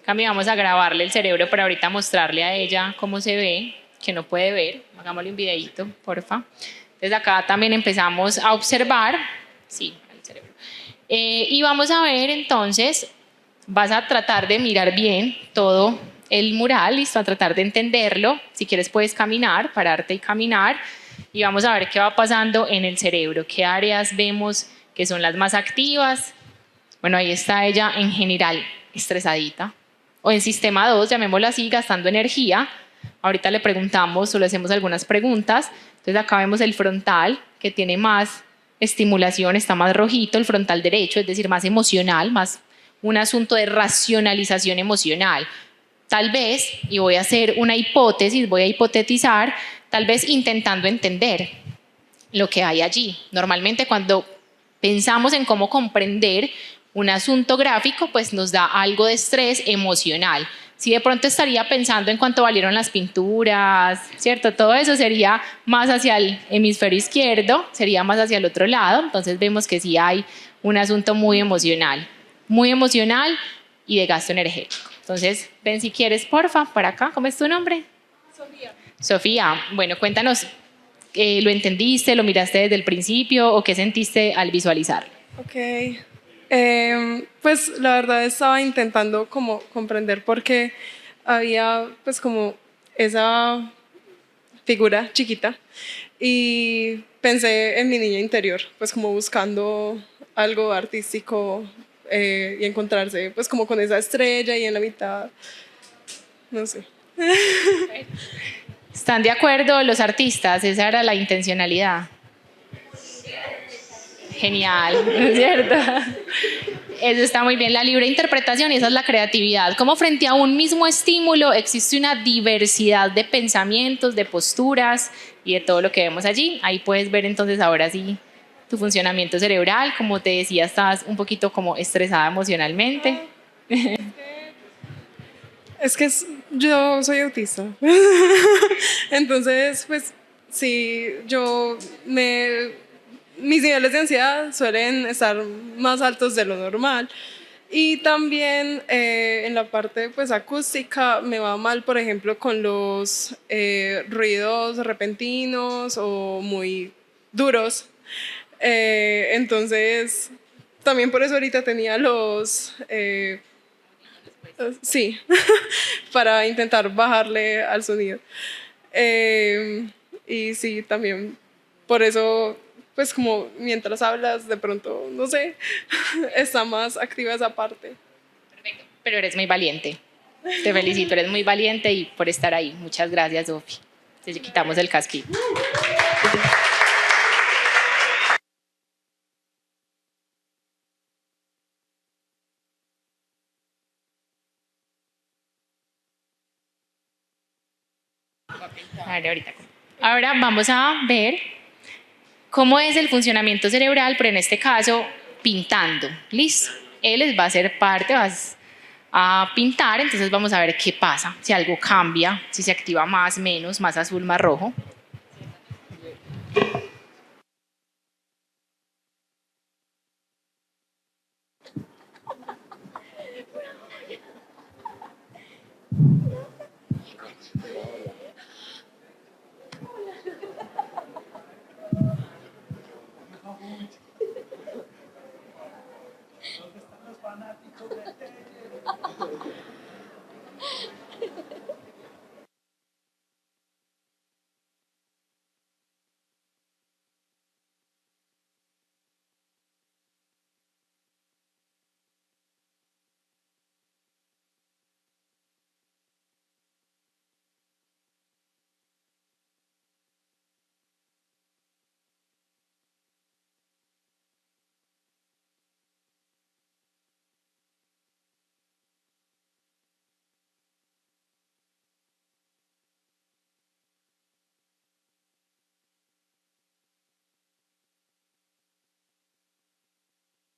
Cambio, vamos a grabarle el cerebro para ahorita mostrarle a ella cómo se ve, que no puede ver. Hagámosle un videíto, porfa. Entonces acá también empezamos a observar, sí, el cerebro. Y vamos a ver entonces, vas a tratar de mirar bien todo el mural, listo, a tratar de entenderlo. Si quieres puedes caminar, pararte y caminar. Y vamos a ver qué va pasando en el cerebro, qué áreas vemos que son las más activas. Bueno, ahí está ella en general estresadita. O en sistema 2, llamémoslo así, gastando energía. Ahorita le preguntamos o le hacemos algunas preguntas. Entonces acá vemos el frontal, que tiene más estimulación, está más rojito, el frontal derecho, es decir, más emocional, más un asunto de racionalización emocional. Tal vez, y voy a hacer una hipótesis, voy a hipotetizar, tal vez intentando entender lo que hay allí. Normalmente cuando pensamos en cómo comprender un asunto gráfico, pues nos da algo de estrés emocional. Si de pronto estaría pensando en cuánto valieron las pinturas, ¿cierto? Todo eso sería más hacia el hemisferio izquierdo, sería más hacia el otro lado. Entonces vemos que sí hay un asunto muy emocional y de gasto energético. Entonces, ven si quieres, porfa, para acá. ¿Cómo es tu nombre? Sofía. Sofía, bueno, cuéntanos, ¿lo entendiste, lo miraste desde el principio o qué sentiste al visualizarlo? Ok. Pues la verdad estaba intentando como comprender por qué había pues como esa figura chiquita y pensé en mi niña interior, pues como buscando algo artístico y encontrarse pues como con esa estrella y en la mitad, no sé. ¿Están de acuerdo los artistas? Esa era la intencionalidad. Genial, ¿no es cierto? Eso está muy bien, la libre interpretación, y esa es la creatividad. Como frente a un mismo estímulo existe una diversidad de pensamientos, de posturas y de todo lo que vemos allí. Ahí puedes ver entonces ahora sí tu funcionamiento cerebral. Como te decía, estás un poquito como estresada emocionalmente. Es que yo soy autista. Entonces, pues sí, mis niveles de ansiedad suelen estar más altos de lo normal. Y también en la parte pues acústica me va mal, por ejemplo, con los ruidos repentinos o muy duros. Entonces, también por eso ahorita tenía sí, para intentar bajarle al sonido. Y sí, también por eso, pues como mientras hablas, de pronto, no sé, está más activa esa parte. Perfecto. Pero eres muy valiente. Te felicito, eres muy valiente y por estar ahí. Muchas gracias, Sofi. Te quitamos el casquito. Ahorita. Ahora vamos a ver cómo es el funcionamiento cerebral, pero en este caso pintando. ¿Listo? Él les va a hacer parte, vas a pintar, entonces vamos a ver qué pasa, si algo cambia, si se activa más, menos, más azul, más rojo.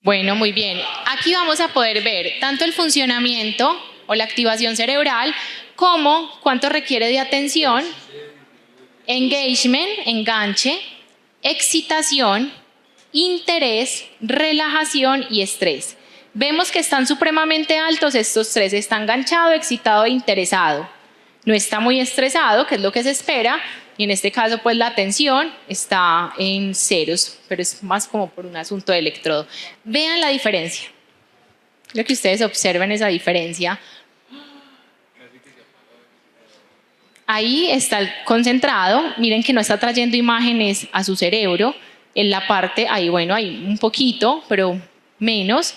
Bueno, muy bien. Aquí vamos a poder ver tanto el funcionamiento o la activación cerebral como cuánto requiere de atención, engagement, enganche, excitación, interés, relajación y estrés. Vemos que están supremamente altos estos tres. Está enganchado, excitado e interesado. No está muy estresado, que es lo que se espera, y en este caso pues la tensión está en ceros, pero es más como por un asunto de electrodo. Vean la diferencia. Lo que ustedes observen esa diferencia. Ahí está el concentrado, miren que no está trayendo imágenes a su cerebro. En la parte, ahí bueno, hay un poquito, pero menos,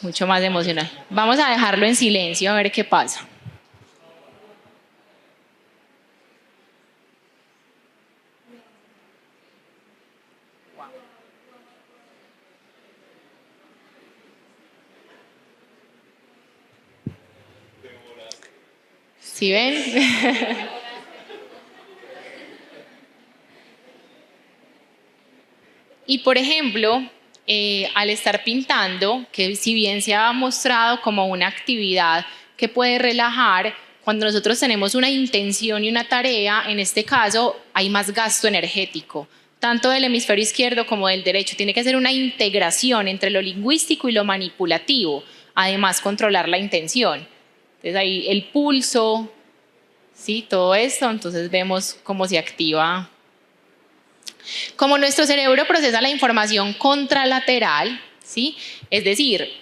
mucho más emocional. Vamos a dejarlo en silencio a ver qué pasa. ¿Sí ven? Y por ejemplo, al estar pintando, que si bien se ha mostrado como una actividad que puede relajar, cuando nosotros tenemos una intención y una tarea, en este caso hay más gasto energético, tanto del hemisferio izquierdo como del derecho. Tiene que ser una integración entre lo lingüístico y lo manipulativo, además controlar la intención. Entonces ahí el pulso, ¿sí? Todo esto, entonces vemos cómo se activa. Como nuestro cerebro procesa la información contralateral, ¿sí? Es decir,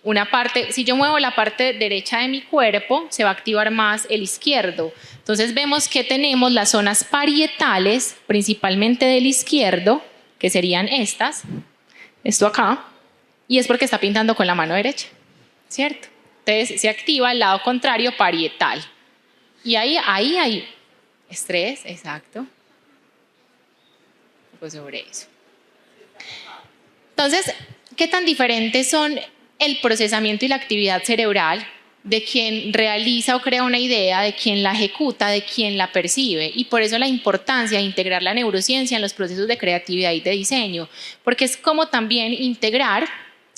una parte, si yo muevo la parte derecha de mi cuerpo, se va a activar más el izquierdo. Entonces vemos que tenemos las zonas parietales, principalmente del izquierdo, que serían estas, esto acá, y es porque está pintando con la mano derecha, ¿cierto? Entonces se activa el lado contrario parietal. Y ahí hay estrés, exacto. Pues sobre eso. Entonces, ¿qué tan diferentes son el procesamiento y la actividad cerebral de quien realiza o crea una idea, de quien la ejecuta, de quien la percibe? Y por eso la importancia de integrar la neurociencia en los procesos de creatividad y de diseño, porque es como también integrar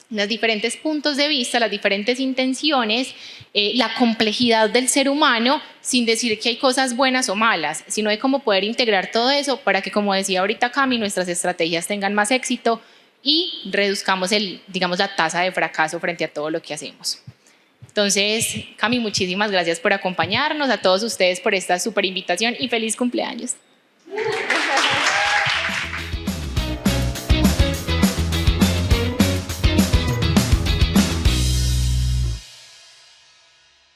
los diferentes puntos de vista, las diferentes intenciones, la complejidad del ser humano, sin decir que hay cosas buenas o malas, sino de cómo poder integrar todo eso para que, como decía ahorita Cami, nuestras estrategias tengan más éxito y reduzcamos la tasa de fracaso frente a todo lo que hacemos. Entonces, Cami, muchísimas gracias por acompañarnos, a todos ustedes por esta súper invitación y feliz cumpleaños.